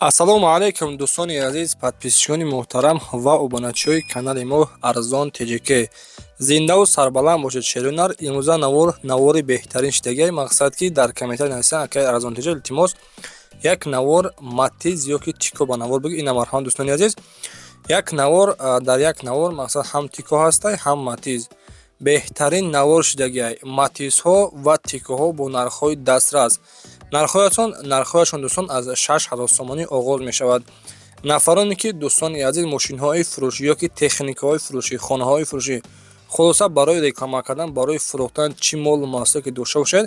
Ассалому алайкум, дӯстони азиз, подписчикони муҳтарам ва обуначиҳои канали мо Арзон ТЖК. Зиндаву сарбаланд бошед шерунар. Имрӯза навори беҳтарин шидагиай. Мақсад ки дар комментария нависанд акай Арзон ТЖК илтимос як навор Матиз ё ки Тико ба навор бигӯ. Ина марҳамат дӯстони азиз. Дар як навор мақсад ҳам Тико ҳастай, ҳам Матиз. Беҳтарин навор шидагиай. Матизҳо ва Тикоҳо бо нархҳои дастрас. Нархҳояшон дӯстон аз 6000 сомонӣ оғоз мешавад. Нафароне ки дӯстони азиз мошинҳои фурӯшӣ ё ки техникаҳои фурӯшӣ, хонаҳои фурӯшӣ, хулоса барои реклама кардан, барои фурӯхтан чӣ молу маҳсулоте ки дошта бошед,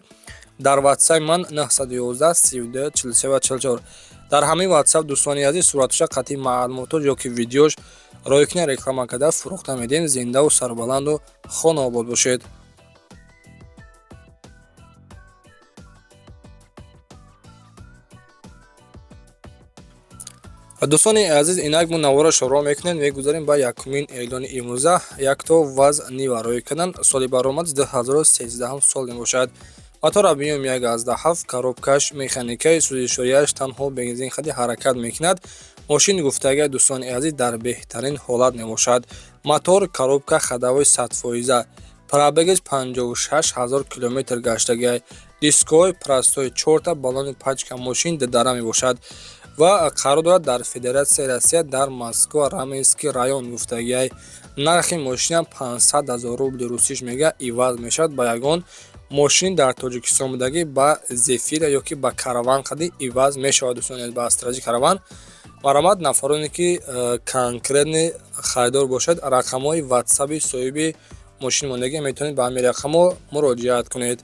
дар WhatsApp ман 911 32 43 44. Дар ҳамин WhatsApp дӯстони азиз сураташа қатъи маълумотош ё ки видеош ройкина реклама карда фурӯхта медиҳем. Зиндаву сарбаланду хонаобод бошед. дӯстони азиз, инак мо наворашро роҳ мекунем. Мегузарем ба якумин эълони имрӯза. Якто ваз нива рой кардан. Соли баромад 2013 сол мебошад. Мотора биём 1.7, коробкаш механикаи сӯзишворияш танҳо бензин хади ҳаракат мекунад. Мошин гуфтагиай дӯстони азиз дар беҳтарин ҳолат мебошад. Мотор, коробка, хадавои 100%, пробегиш 56000 километр гаштагиай. Дискои простой, 4 баллони пачка. Мошин ддр мебошад ва қарор дорад дар Федератсияи Россия дар Москва Раменский район гуфтагиай. Нархи мошинам 500 000 рубли русиш мега иваз мешавад ба ягон мошин дар Тоҷикистон будагӣ ба Зефира ё ки ба Караван хади иваз мешавад. дӯстони ба Астраҷи Караван маромад. Нафароне ки конкретни харидор бошад, рақамҳои WhatsApp-и соҳиби мошин мондагӣ метавонед ба ҳамин рақамҳо муроҷиат кунед.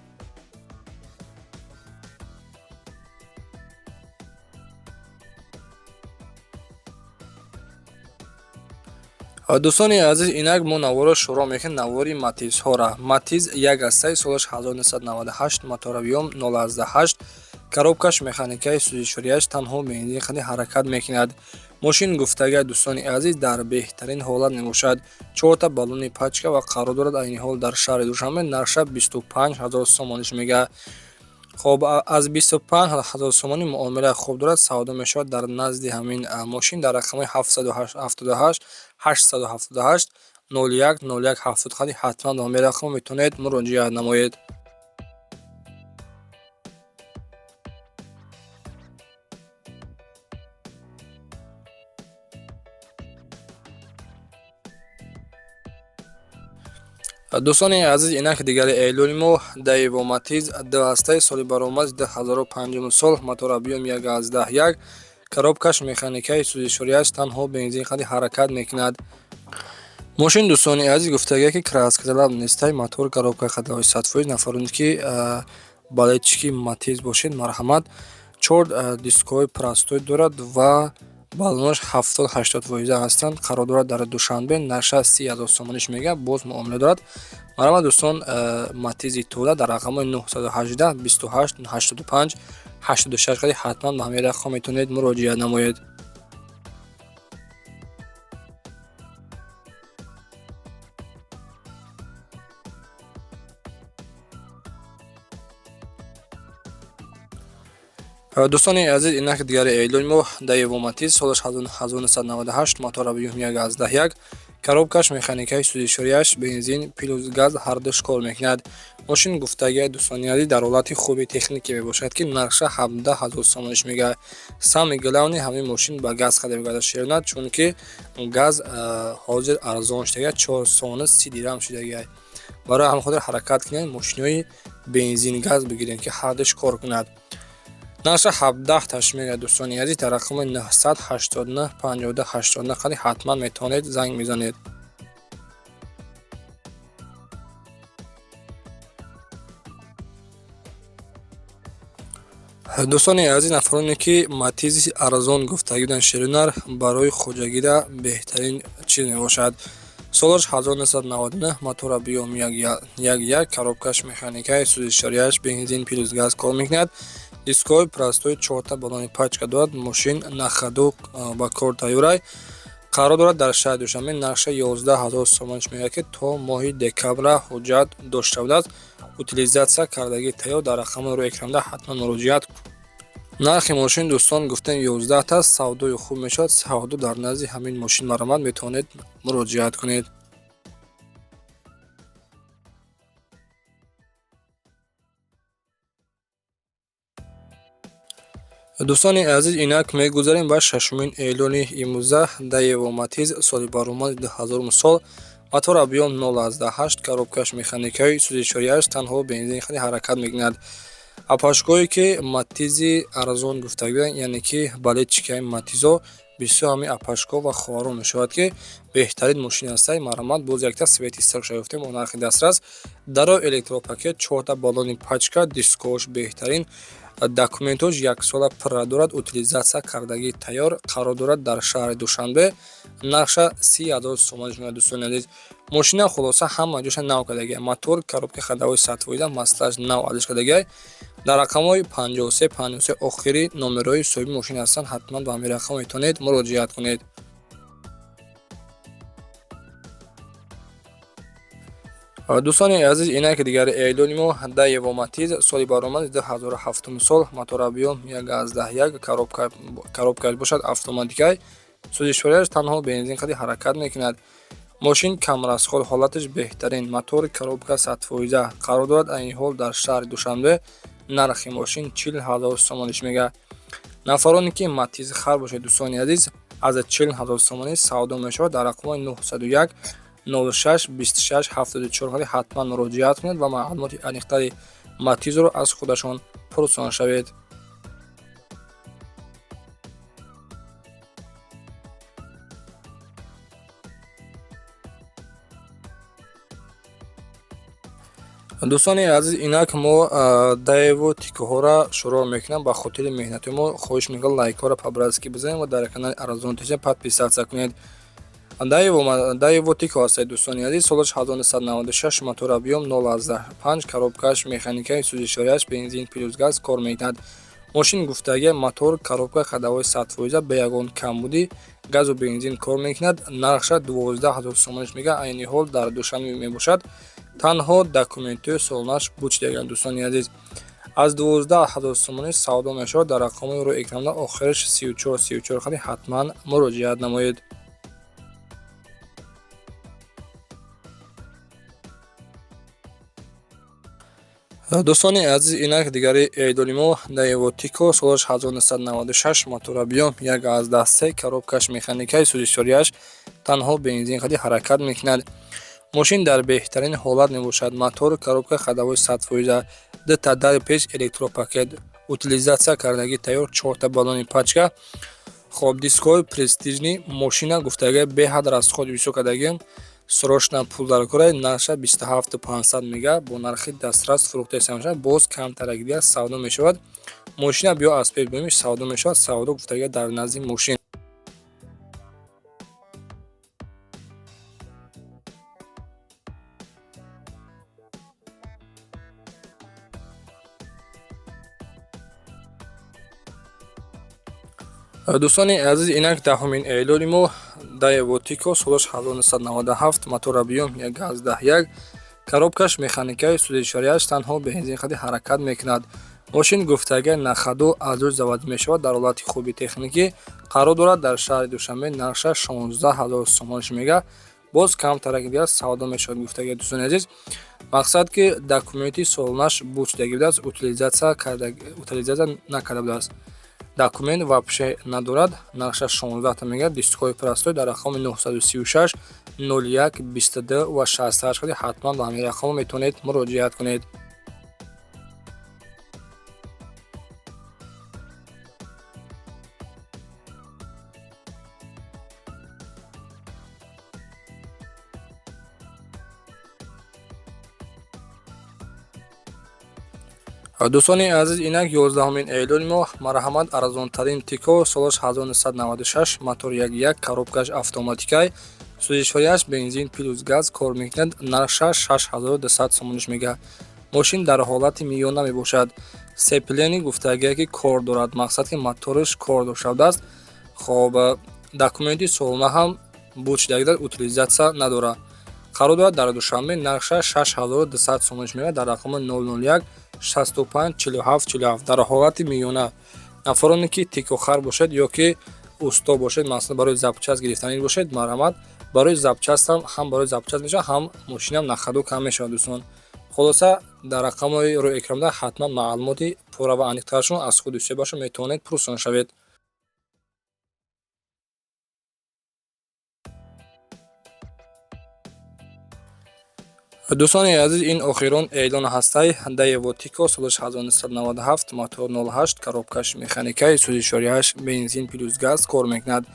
дӯстони азиз, инак мо наворро шуроъ мекунем. Навори Матизҳора. Матиз як ҳастай, солаш 1998, мотора биём 018, коробкаш механикаи сӯзишворияш танҳо бензин хади ҳаракат мекунад. Мошин гуфтагиай дӯстони азиз дар беҳтарин ҳолат мебошад. 4 баллони пачка ва қарор дорад айни ҳол дар шаҳри Душанбе. Нарша 25000 сомониш мега. хоб аз 25000 сомонӣ муомила хуб дорад, савдо мешавад дар назди ҳамин мошин дар рақамҳои 778 878 01 01 70 хади ҳатман ба ҳамин рақамҳо метавонед муроҷиат намоед. дӯстони азиз, инак дигари эълони мо Daewoo Matiz 2 ҳастай, соли баромад 2005 сол, мотора биём 1.1, коробкаш механикаи сӯзишворияш танҳо бензин хади ҳаракат мекунад. Мошин дӯстони азиз гуфтагиай ки краскаталаб нестай. Мотор, коробка, хадавои 100%. Нафароне ки балетчики Матиз бошед, марҳамат. 4 дискои простой дорад ва баллонаш 70-80% ҳастанд. қарор дорад дар Душанбе. Нарша 30000 сомониш мега. Боз муомила дорад. марҳамат дӯстон, Матизи Тӯда дар рақамҳои 918 28 85 86 хади ҳатман ба ҳамин рақам метавонед муроҷиат намоед. дӯстони азиз, инак дигари эълони мо Daewoo Matiz, солаш 1998, мотора биём 1.1, коробкаш механикаи сӯзишворияш бензин плюс газ ҳардуш кор мекунад. Мошин гуфтагиай дӯстони азиз дар ҳолати хуби техникӣ мебошад ки нарша 17000 сомониш мега. Сами главни ҳамин мошин ба газ хада мегардад шерунад, чунки газ ҳозир арзон шидагиай, 4 сона 30 дирҳам шидагиай. Барои ҳамин хотир ҳаракат кунед мошинҳои бензин газ бигиред ки ҳардуш кор кунад. Нарша 17 таш мега. дӯстони азиз, дар рақамҳои 989 52 89 хади ҳатман метавонед занг мезанед. дӯстони азиз, нафароне ки Матизи арзон гуфтагӣ буданд шерунар, барои хоҷагира беҳтарин чиз мебошад. солаш 1999, мотора биём 1.1, коробкаш механикаи сӯзишворияш бензин плюс газ кор мекунад. Дискои простой, 4 баллони пачка дорад. Мошин нахаду ба кор тайёрай. Қарор дорад дар шаҳри Душанбе. Нарша 11000 сомониш мега ки то моҳи декабра ҳуҷҷат дошта будааст. Утилизатсия кардагӣ тайёр. Дар рақамҳои рӯи экранда ҳатман муроҷиат нархи мошин дӯстон гуфтем 11 таст. Савдои хуб мешавад. Савдо дар назди ҳамин мошин маромад метавонед муроҷиат кунед. дӯстони азиз, инак мегузарем ба шашумин эълони имрӯза Daewoo Matiz соли баромади 2000 сол. мотори объём 0.8, коробкаш механикаи сӯзи 4.8, танҳо бензини ходи ҳаракат мекунад. Апашгоҳе ки Matiz-и арзон гуфта гӯянд, яъне ки балетчикаи Matiz-о бисёр ҳами апашгоҳ ва ховарон мешавад ки беҳтарин мошини ҳастаи маромад. Боз якта свети сиркша ёфтем бо нархи дастрас. Дарои электропакет 4 баллони пачка, дискош беҳтарин, документош 1 сола пурра дорад, утилизатсия кардагии тайёр, қарор дорад дар шаҳри Душанбе. Нархша 30,000 сомон мешавад. Дӯстони азиз, мошина хулоса ҳама ҷоша нав кардагия. Мотор, коробка ходовой сатвоида, маслаш нав адиш кардагия. Дар рақамҳои 53 охири номерои соҳиби мошина ҳастанд. Ҳатман ба ҳамин рақам метавонед муроҷиат кунед. дӯстони азиз, инаки дигари эълони мо Daewoo Matiz соли баромади 2007 сол. мотор объём 1.1, коробкаш бошад автоматикай, сӯзи 4.8, танҳо бензин ходи ҳаракат мекунад. мошин камрасхол, ҳолаташ беҳтарин, мотори коробка сатвоида, қарор дорад айни ҳол дар шаҳри Душанбе. нархи мошин 40,000 сомониш мега. нафароне ки Matiz хар бошед, дӯстони азиз, аз 40,000 сомонӣ савдо мешавад. дар рақамҳои 901 06 26 74 ҳатман муроҷиат кунед ва маълумоти аниқтари Matiz-ро аз худашон пурсон шавед. дӯстони азиз, инак мо Daewoo тикоҳора шуроъ мекунем. ба хотири меҳнати мо хоҳиш мекунам лайкҳоро по-братски бизанед ва дар канали Арзон ТВ подписатсия кунед. Daewoo тико ҳастед, дӯстони азиз, солаш 1996, мотор объём 0.5, коробкаш механикаи сӯзи 4.8, бензин плюс газ кор мекунад. мошин гуфтагия мотор, коробка ходовой сатвоида ба ягон камбудӣ газу бензин кор мекунад. нархша 12,000 сомониш мега. айни ҳол дар Душанбе мебошад. танҳо документои солонаш бучдаган. дӯстони азиз, аз 12,000 сомонӣ савдо мешавад. дар рақамҳои рӯи экранда охираш 34 ходи ҳатман муроҷиат намоед. дӯстони азиз, инак дигари эълони мо Daewoo тико солаш 1996, мотор объём 1.3, коробкаш механикаи сӯзи 4.8, танҳо бензин ходи ҳаракат мекунад. мошин дар беҳтарин ҳолат мебошад. мотор, коробка ходовой сатвоида, д-тадаи пеш, электропакет, утилизатсия кардагии тайёр, 4 баллони пачка. хоб, дискҳои престижни. мошина гуфтагия беҳад расходи висок кардагия. срочна пул дар кора. нархша 27,500 мега. бо нархи дастрас фурӯхта мешавад. боз камтарак дига савдо мешавад. мошина биё аз пеш бимиш савдо мешавад. савдо гуфтагия дар назди мошин. дӯстони азиз, инак даҳумин эълони мо Daewoo тико солаш 1997, мотор объём 1.1, коробкаш механикаи сӯзи 4.8, танҳо бензин ходи ҳаракат мекунад. мошин гуфтагия нахаду аз рӯз заводӣ мешавад. дар ҳолати хуби техникӣ қарор дорад дар шаҳри Душанбе. нархша 16,000 сомониш мега. боз камтарак дига савдо мешавад. гуфтагия дӯстони азиз, мақсад ки документи солонаш бучдаги будааст, утилизатсия накарда будааст. документ вапше надорад. нархша 16 мега. дискҳои простой дар рақами 936 01 22 ва 68 ходи ҳатман ба ҳамин рақамҳо метавонед муроҷиат кунед. дӯстони азиз, инак 11-умин эълони мо марҳамат арзонтарин тико солаш 1996, мотор 1.1, коробкаш автоматикай, сӯзи 4.8, бензин плюс газ кор мекунад. нархша 6200 сомониш мега. мошин дар ҳолати миёна мебошад. сеплени гуфтагия ки кор дорад. мақсад ки моториш кор шудааст. хоб, документи солона ҳам бучдаги утилизатсия надорад. қарор дорад дар Душанбе. нархша 6200 сомониш мега. дар рақами 001 65 47 47 дар ҳолати миёна. нафароне ки тикохар бошед ё ки усто бошед, масалан барои запчаст гирифтани бошед, марҳамат, барои запчаст ҳам барои запчаст мешавад, ҳам мошинам нахаду кам мешавад дӯстон. خلاصه در رقم روی اکرام ده حتما معلوماتی پورا و انیق‌ترشون از خود دوسته باشه میتونید پرسان شوید. دوستان عزیز این آخرین اعلان هسته دیو تیکو سالش 1997 موتور 08 коробкаш механикаи 3.8 бензин плюс газ кор мекунад.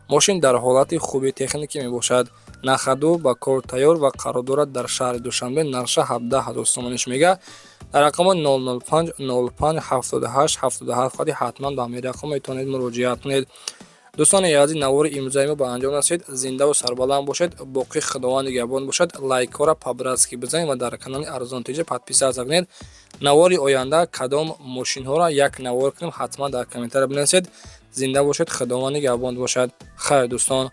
ماشین در حالت خوبی تکنیکی می باشد. نخدو با کار تیار و قرار دارد در شهر دوشنبه. نرخ 17000 سومانش میگه. در رقم 005 05 78 77 خواهی حتما به همین رقم میتونید مراجعه کنید. دوستان عزیز نوار امروزی ما به انجام رسید. زنده و سربلند باشید. باقی خداوند نگهبان باشد. لایک را پابراسکی بزنید و در کانال ارزان تیجه پادپیسا کنید. نوار آینده کدام ماشین ها را یک نوار کنیم حتما در کامنت بنویسید. زنده باشید. خداوند نگهبان باشد. خیر دوستان.